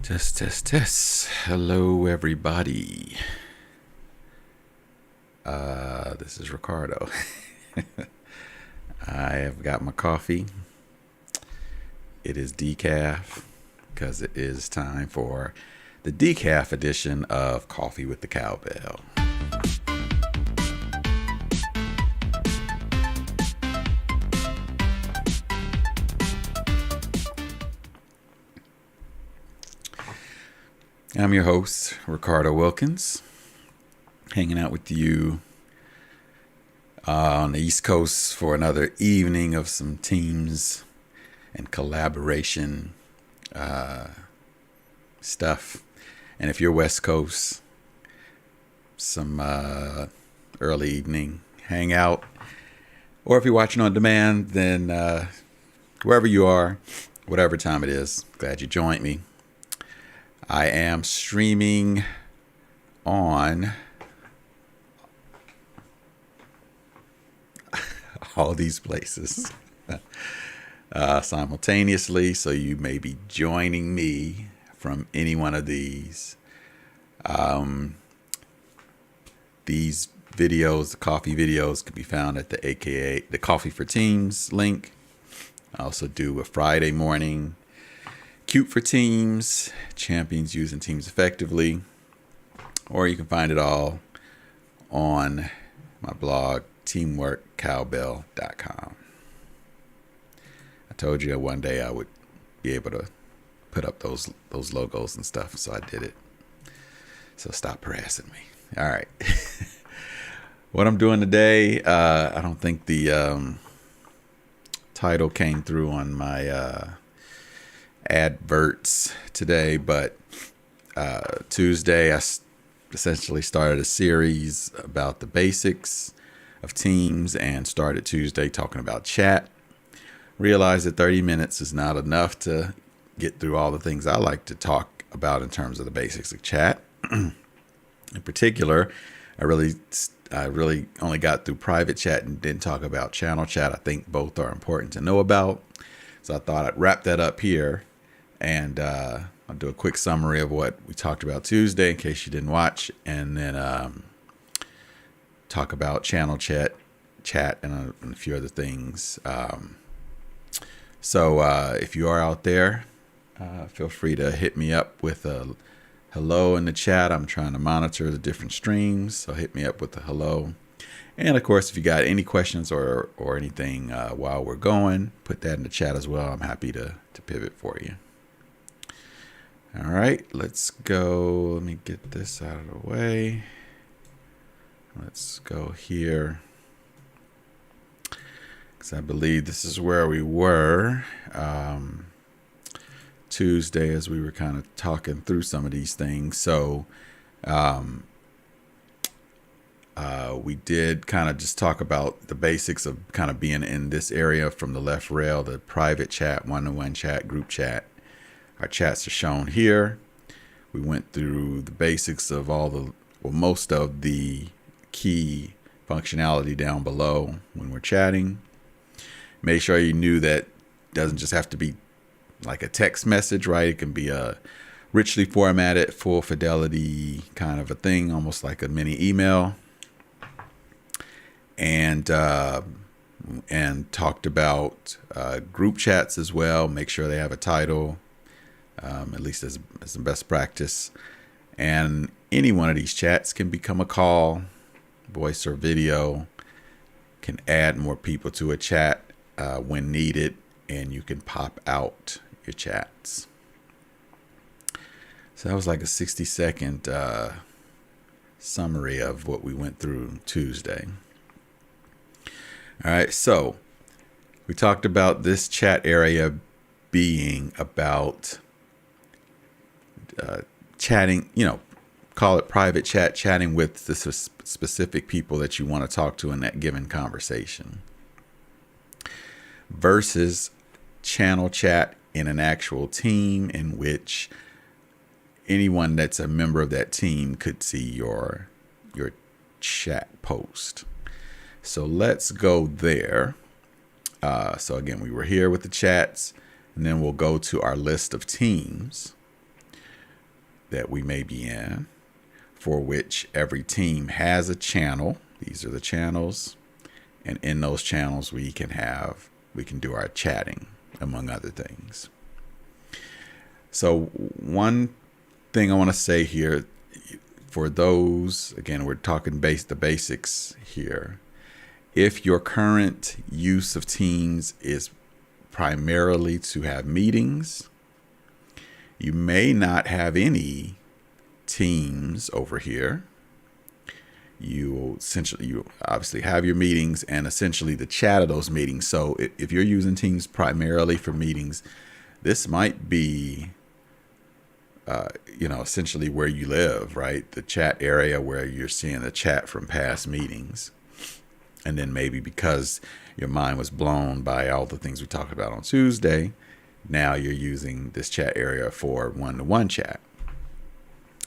Test, test, test. Hello, everybody. This is Ricardo. I have got my coffee. It is decaf because it is time for the decaf edition of Coffee with the Cowbell. I'm your host, Ricardo Wilkins, hanging out with you on the East Coast for another evening of some teams and collaboration stuff. And if you're West Coast, some early evening hangout. Or if you're watching on demand, then wherever you are, whatever time it is, glad you joined me. I am streaming on all these places simultaneously, so you may be joining me from any one of these. These videos, the coffee videos, can be found at the aka the Coffee for Teams link. I also do a Friday morning Cute for Teams, champions using teams effectively, or you can find it all on my blog, teamworkcowbell.com. I told you one day I would be able to put up those logos and stuff, so I did it. So stop harassing me. All right. What I'm doing today, I don't think the title came through on my adverts today, but Tuesday I essentially started a series about the basics of teams and started Tuesday talking about chat. Realized that 30 minutes is not enough to get through all the things I like to talk about in terms of the basics of chat. In particular, I really only got through private chat and didn't talk about channel chat. I think both are important to know about, so I thought I'd wrap that up here. And I'll do a quick summary of what we talked about Tuesday in case you didn't watch, and then talk about channel chat, and a few other things. So if you are out there, feel free to hit me up with a hello in the chat. I'm trying to monitor the different streams, so hit me up with a hello. And of course, if you got any questions or anything while we're going, put that in the chat as well. I'm happy to pivot for you. All right, let's go. Let me get this out of the way. Let's go here, because I believe this is where we were Tuesday as we were kind of talking through some of these things. So we did kind of just talk about the basics of kind of being in this area from the left rail, the private chat, one-to-one chat, group chat. Our chats are shown here. We went through the basics of most of the key functionality down below when we're chatting. Make sure you knew that it doesn't just have to be like a text message, right? It can be a richly formatted, full fidelity kind of a thing, almost like a mini email. And talked about group chats as well. Make sure they have a title. At least as the best practice. And any one of these chats can become a call, voice or video, can add more people to a chat when needed, and you can pop out your chats. So that was like a 60-second summary of what we went through Tuesday. All right, so we talked about this chat area being about chatting, call it private chat, chatting with the specific people that you want to talk to in that given conversation, versus channel chat in an actual team in which anyone that's a member of that team could see your chat post. So let's go there. So again, we were here with the chats, and then we'll go to our list of teams. that we may be in, for which every team has a channel. These are the channels. And in those channels, we can do our chatting, among other things. So one thing I want to say here, for those, again, we're talking the basics here. If your current use of Teams is primarily to have meetings, you may not have any Teams over here. You obviously have your meetings and essentially the chat of those meetings. So if you're using Teams primarily for meetings, this might be essentially where you live, right? The chat area where you're seeing the chat from past meetings. And then maybe because your mind was blown by all the things we talked about on Tuesday, now you're using this chat area for one-to-one chat.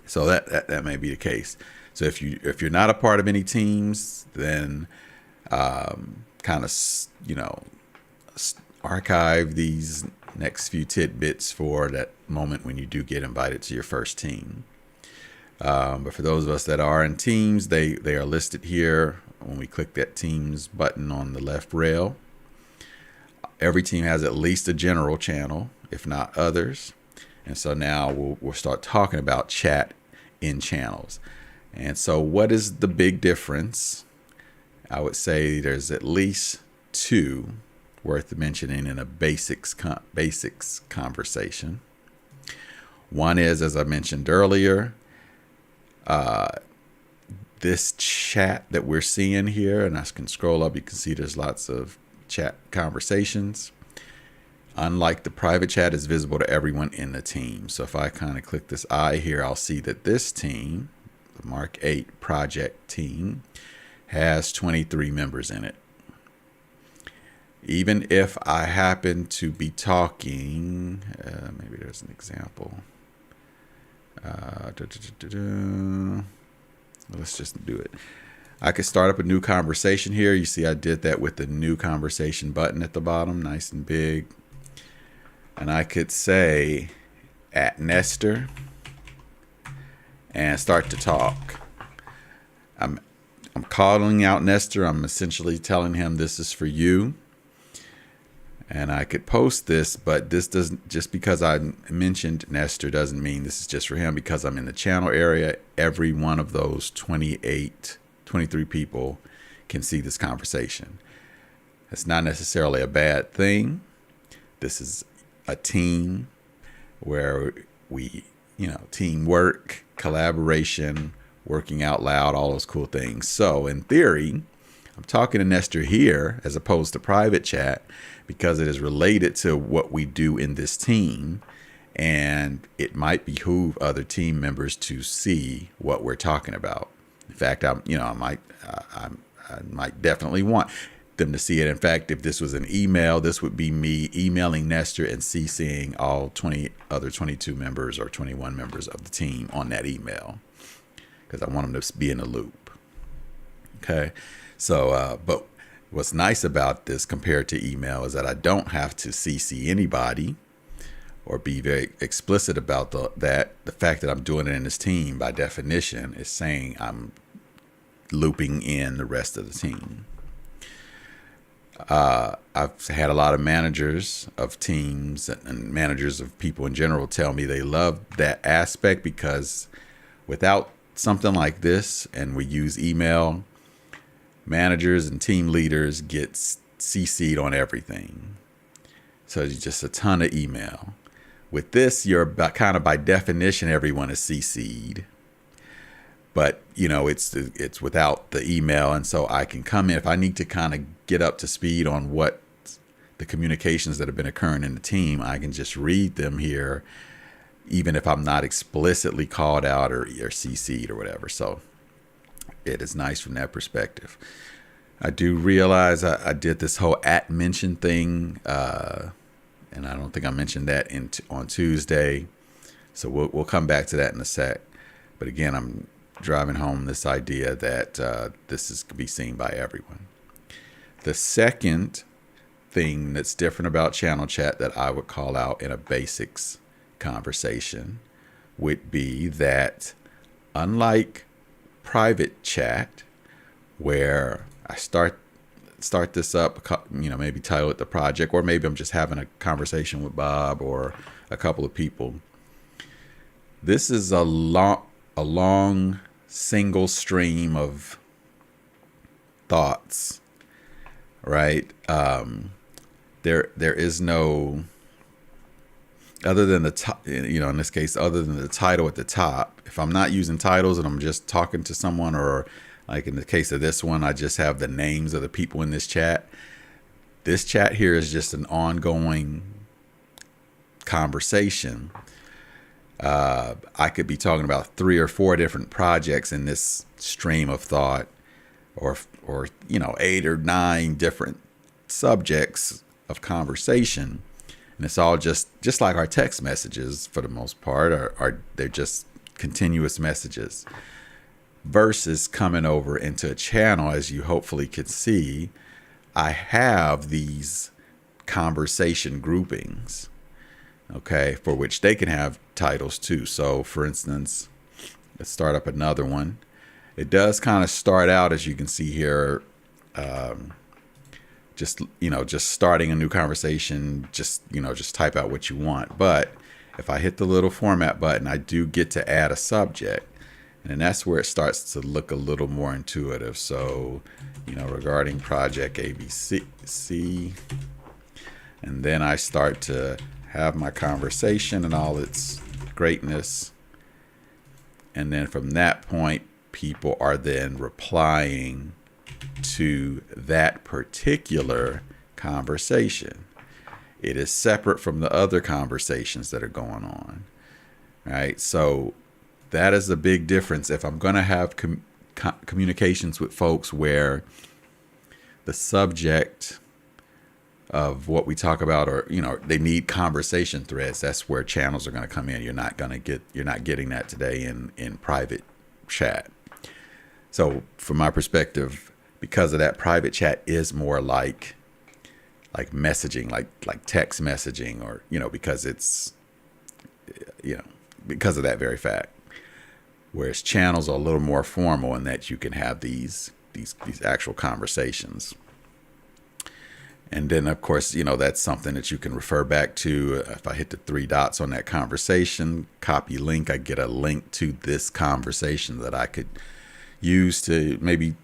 So that may be the case. So if you're not a part of any teams, then archive these next few tidbits for that moment when you do get invited to your first team. But for those of us that are in teams, they are listed here when we click that Teams button on the left rail. Every team has at least a general channel, if not others. And so now we'll start talking about chat in channels. And so what is the big difference? I would say there's at least two worth mentioning in a basics conversation. One is, as I mentioned earlier, this chat that we're seeing here, and I can scroll up, you can see there's lots of chat conversations. Unlike the private chat, is visible to everyone in the team. So if I kind of click this eye here, I'll see that this team, the Mark 8 project team, has 23 members in it. Even if I happen to be talking, maybe there's an example. Let's just do it. I could start up a new conversation here. You see I did that with the new conversation button at the bottom, nice and big. And I could say @Nestor and start to talk. I'm calling out Nestor. I'm essentially telling him this is for you. And I could post this, but this doesn't, just because I mentioned Nestor doesn't mean this is just for him, because I'm in the channel area. Every one of those 23 people can see this conversation. It's not necessarily a bad thing. This is a team where we, teamwork, collaboration, working out loud, all those cool things. So in theory, I'm talking to Nestor here as opposed to private chat because it is related to what we do in this team, and it might behoove other team members to see what we're talking about. In fact, I might definitely want them to see it. In fact, if this was an email, this would be me emailing Nestor and CCing all 22 members or 21 members of the team on that email, because I want them to be in the loop. Okay. So, but what's nice about this compared to email is that I don't have to CC anybody or be very explicit about that. The fact that I'm doing it in this team, by definition, is saying I'm looping in the rest of the team. I've had a lot of managers of teams and managers of people in general tell me they love that aspect, because without something like this, and we use email, managers and team leaders get CC'd on everything. So it's just a ton of email. With this, you're kind of by definition, everyone is CC'd. But, it's without the email. And so I can come in, if I need to kind of get up to speed on what the communications that have been occurring in the team, I can just read them here, even if I'm not explicitly called out or CC'd or whatever. So it is nice from that perspective. I do realize I did this whole @mention thing, and I don't think I mentioned that on Tuesday. So we'll come back to that in a sec. But again, I'm driving home this idea that this is to be seen by everyone. The second thing that's different about channel chat that I would call out in a basics conversation would be that unlike private chat, where I start this up, maybe title it the project, or maybe I'm just having a conversation with Bob or a couple of people. This is a long single stream of thoughts, right? There is no, other than in this case, other than the title at the top. If I'm not using titles and I'm just talking to someone, or like in the case of this one, I just have the names of the people in this chat. This chat here is just an ongoing conversation. I could be talking about 3 or 4 different projects in this stream of thought, or 8 or 9 different subjects of conversation. And it's all just like our text messages for the most part, are they're just continuous messages. Versus coming over into a channel, as you hopefully could see, I have these conversation groupings, okay, for which they can have titles too. So for instance, let's start up another one. It does kind of start out, as you can see here, just starting a new conversation, just type out what you want. But if I hit the little format button, I do get to add a subject. And that's where it starts to look a little more intuitive. So, regarding project ABC, and then I start to have my conversation and all its greatness. And then from that point, people are then replying to that particular conversation. It is separate from the other conversations that are going on, right? So that is a big difference. If I'm going to have communications with folks where the subject of what we talk about, or they need conversation threads, that's where channels are going to come in. You're not getting that today in private chat. So from my perspective, because of that, private chat is more like messaging, like text messaging, or because it's because of that very fact. Whereas channels are a little more formal in that you can have these actual conversations. And then, of course, that's something that you can refer back to. If I hit the 3 dots on that conversation, copy link, I get a link to this conversation that I could use to maybe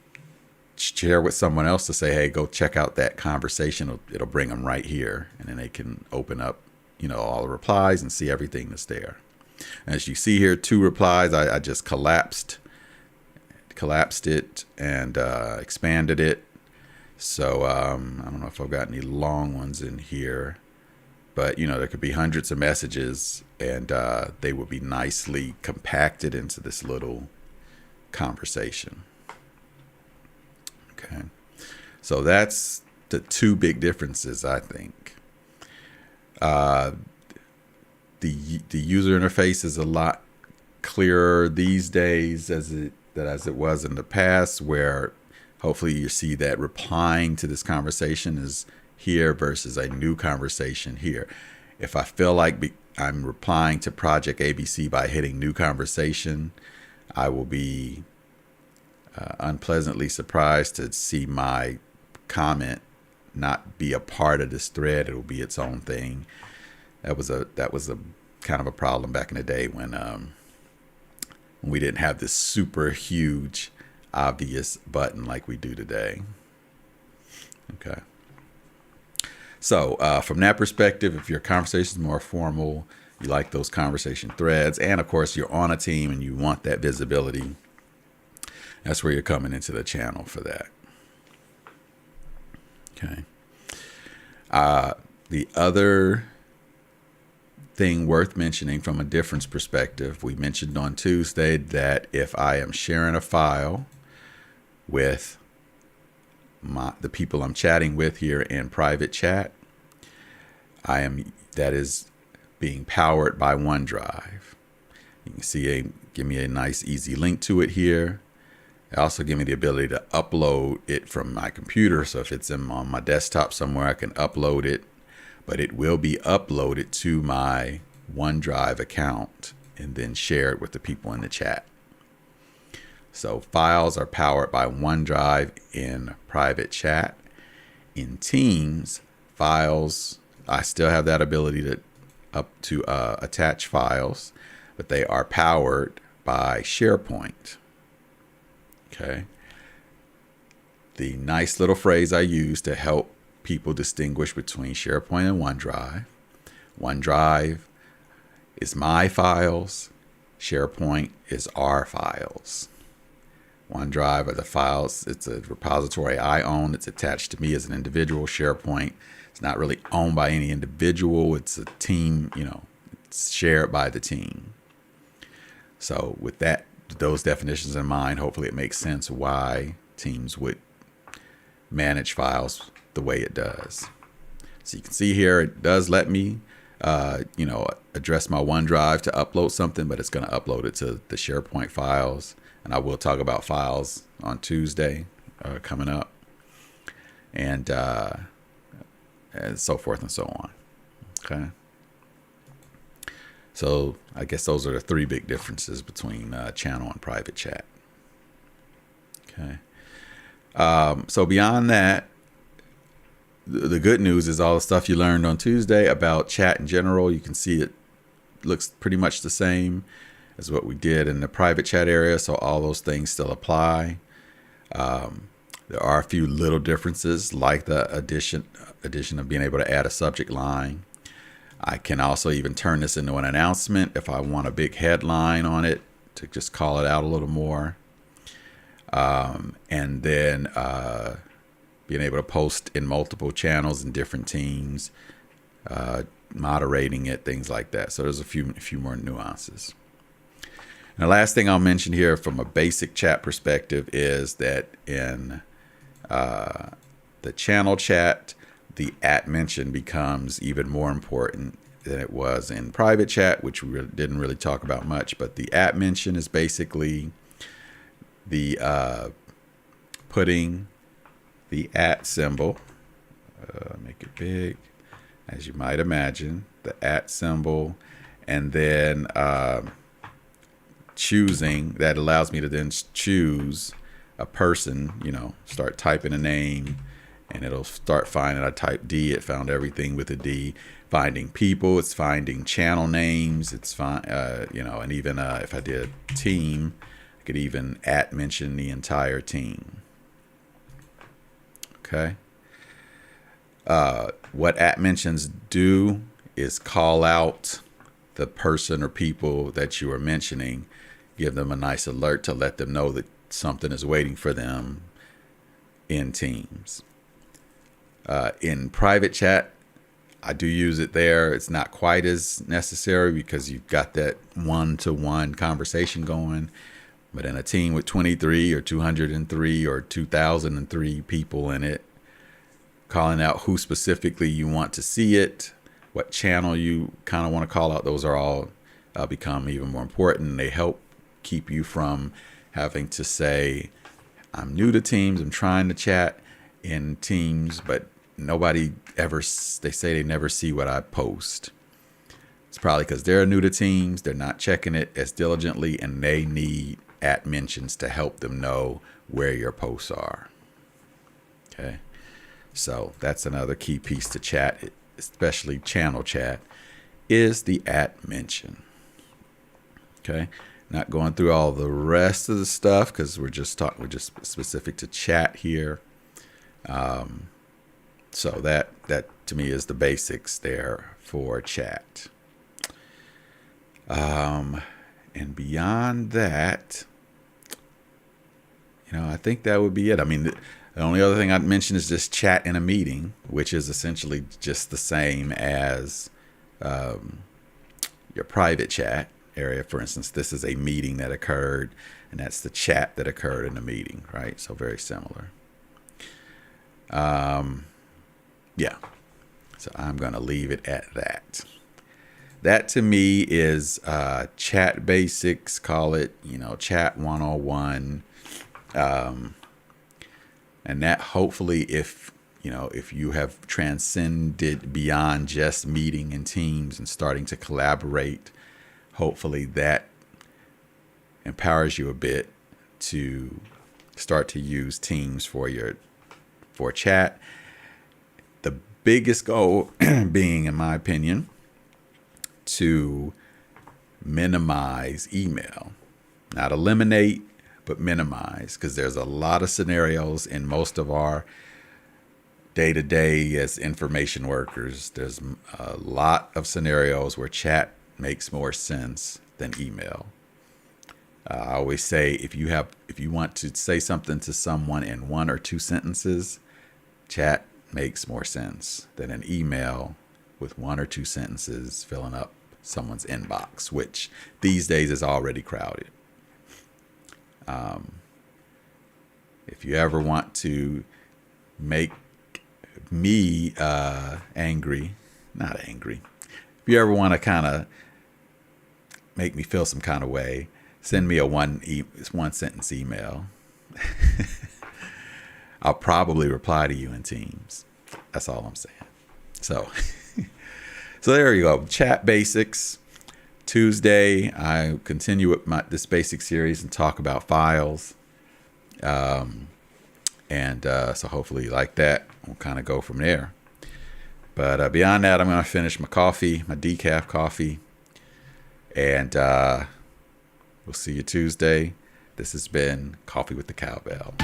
share with someone else to say, hey, go check out that conversation. It'll bring them right here. And then they can open up, all the replies and see everything that's there. As you see here, 2 replies. I just collapsed it and expanded it. So I don't know if I've got any long ones in here, but there could be hundreds of messages, and they would be nicely compacted into this little conversation. Okay, so that's the 2 big differences, I think. The user interface is a lot clearer these days as it was in the past, where hopefully you see that replying to this conversation is here versus a new conversation here. If I feel like I'm replying to Project ABC by hitting new conversation, I will be unpleasantly surprised to see my comment not be a part of this thread. It will be its own thing. That was a kind of a problem back in the day when we didn't have this super huge obvious button like we do today. Okay. So from that perspective, if your conversation is more formal, you like those conversation threads, and of course you're on a team and you want that visibility, that's where you're coming into the channel for that. Okay. The other thing worth mentioning from a difference perspective, we mentioned on Tuesday that if I am sharing a file with the people I'm chatting with here in private chat, that is being powered by OneDrive. You can see give me a nice easy link to it here. It also give me the ability to upload it from my computer. So if it's on my desktop somewhere, I can upload it, but it will be uploaded to my OneDrive account and then share it with the people in the chat. So files are powered by OneDrive in private chat. In Teams, files, I still have that ability to attach files, but they are powered by SharePoint. Okay. The nice little phrase I use to help people distinguish between SharePoint and OneDrive. OneDrive is my files. SharePoint is our files. OneDrive are the files. It's a repository I own. It's attached to me as an individual. SharePoint, it's not really owned by any individual. It's a team, it's shared by the team. So with those definitions in mind, hopefully it makes sense why Teams would manage files the way it does. So you can see here, it does let me, address my OneDrive to upload something, but it's going to upload it to the SharePoint files. And I will talk about files on Tuesday coming up, and so forth and so on. Okay. So I guess those are the three big differences between channel and private chat. Okay. So beyond that, the good news is all the stuff you learned on Tuesday about chat in general. You can see it looks pretty much the same as what we did in the private chat area. So all those things still apply. There are a few little differences, like the addition of being able to add a subject line. I can also even turn this into an announcement if I want a big headline on it to just call it out a little more. And then being able to post in multiple channels in different teams, moderating it, things like that. So there's a few more nuances. And the last thing I'll mention here from a basic chat perspective is that in the channel chat, the @mention becomes even more important than it was in private chat, which we didn't really talk about much. But the @mention is basically the putting the @ make it big, as you might imagine, the @ symbol, and then choosing, that allows me to then choose a person, start typing a name, and it'll start finding. I type D, it found everything with a D. Finding people, it's finding channel names, it's and even if I did a team, I could even @mention the entire team. Okay. What @mentions do is call out the person or people that you are mentioning, give them a nice alert to let them know that something is waiting for them in Teams. In private chat, I do use it there. It's not quite as necessary because you've got that one-to-one conversation going. But in a team with 23 or 203 or 2003 people in it, calling out who specifically you want to see it, what channel you kind of want to call out, those are all become even more important. They help keep you from having to say, I'm new to Teams, I'm trying to chat in Teams, but nobody ever, they say they never see what I post. It's probably because they're new to Teams, they're not checking it as diligently, and they need @mentions to help them know where your posts are. Okay. So that's another key piece to chat, especially channel chat, is the @mention. Okay. Not going through all the rest of the stuff because we're just specific to chat here. So that to me is the basics there for chat. And beyond that, I think that would be it. I mean, the only other thing I'd mention is just chat in a meeting, which is essentially just the same as your private chat area. For instance, this is a meeting that occurred, and that's the chat that occurred in the meeting, right? So very similar. Yeah. So I'm going to leave it at that. That to me is chat basics, call it, chat 101. And that hopefully if you have transcended beyond just meeting in Teams and starting to collaborate, hopefully that empowers you a bit to start to use Teams for chat. The biggest goal being, in my opinion, to minimize email. Not eliminate, but minimize, because there's a lot of scenarios in most of our day-to-day as information workers. There's a lot of scenarios where chat makes more sense than email. I always say if you want to say something to someone in 1 or 2 sentences, chat makes more sense than an email with 1 or 2 sentences filling up someone's inbox, which these days is already crowded. If you ever want to make me angry, not angry, if you ever want to kind of make me feel some kind of way, send me a one sentence email. I'll probably reply to you in Teams. That's all I'm saying. So there you go. Chat basics. Tuesday, I continue with this basic series and talk about files. So hopefully you like that. We'll kind of go from there. But beyond that, I'm going to finish my coffee, my decaf coffee. And we'll see you Tuesday. This has been Coffee with the Cowbell.